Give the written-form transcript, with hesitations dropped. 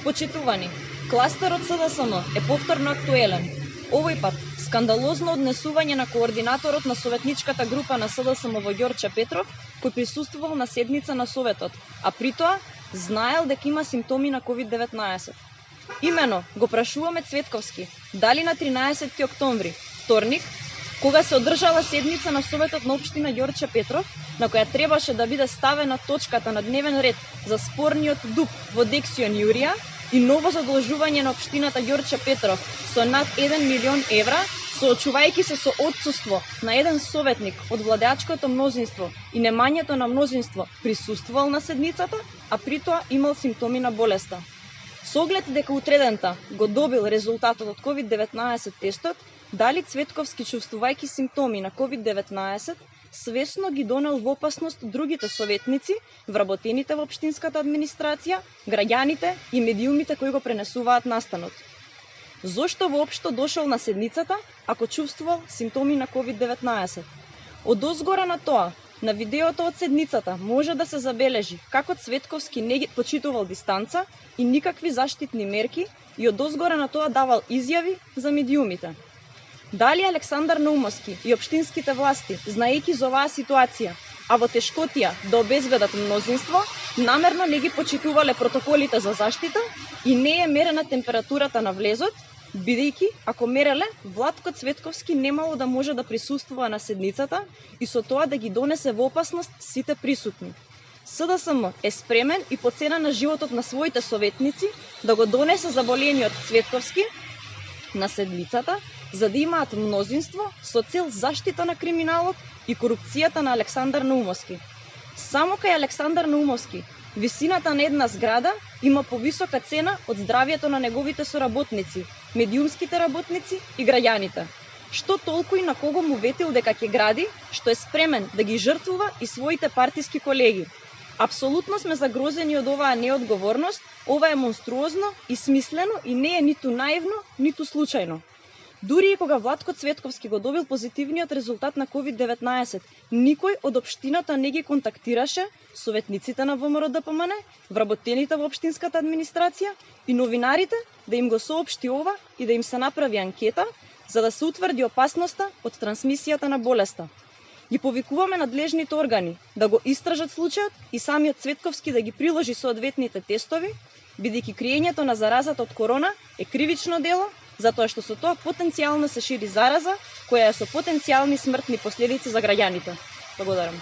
Почитувани, кластерот СДСМ е повторно актуелен. Овој пат скандалозно однесување на координаторот на советничката група на СДСМ во Ѓорче Петров, кој присуствувал на седница на советот, а притоа знаел дека има симптоми на COVID-19. Имено го прашуваме Цветковски дали на 13 октомври, вторник, кога се одржала седница на советот на општина Ѓорче Петров, на која требаше да биде ставена точката на дневен ред за спорниот ДУП во Дексион Јурија и ново задолжување на општината Ѓорче Петров со над 1 милион евра, соочувајќи се со отсуство на еден советник од владеачкото мнозинство и немањето на мнозинство присуствувал на седницата, а притоа имал симптоми на болеста. Со оглед дека утредента го добил резултатот од COVID-19 тестот, дали Цветковски, чувствувајќи симптоми на COVID-19, свесно ги донел во опасност другите советници, вработените во општинската администрација, граѓаните и медиумите кои го пренесуваат настанот. Зошто воопшто дошол на седницата ако чувствувал симптоми на COVID-19? Одозгора на тоа, на видеото од седницата може да се забележи како Цветковски не ги почитувал дистанца и никакви заштитни мерки и одозгора на тоа давал изјави за медиумите. Дали Александар Наумовски и општинските власти, знаејќи за оваа ситуација, а во тешкотија да обезбедат мнозинство, намерно не ги почитувале протоколите за заштита и не е мерена температурата на влезот, бидејќи ако мереле, Владко Цветковски немало да може да присуствува на седницата и со тоа да ги донесе во опасност сите присутни. СДСМ е спремен и по цена на животот на своите советници да го донесе заболениот Цветковски на седницата, за да имаат мнозинство со цел заштита на криминалот и корупцијата на Александар Наумовски. Само кај Александар Наумовски висината на една зграда има повисока цена од здравјето на неговите соработници, медиумските работници и граѓаните. Што толку и на кого му ветил дека ќе гради, што е спремен да ги жртвува и своите партиски колеги. Апсолутно сме загрозени од оваа неодговорност, ова е монструозно и смислено и не е ниту наивно, ниту случајно. Дури и кога Владко Цветковски го добил позитивниот резултат на COVID-19, никој од општината не ги контактираше советниците на ВМРО-ДПМН, вработените во општинската администрација и новинарите да им го соопшти ова и да им се направи анкета, за да се утврди опасноста од трансмисијата на болеста. Ги повикуваме надлежните органи да го истражат случајот и самиот Цветковски да ги приложи соодветните тестови, бидејќи криењето на заразата од корона е кривично дело, затоа што со тоа потенцијално се шири зараза која е со потенцијални смртни последици за граѓаните. Благодарам.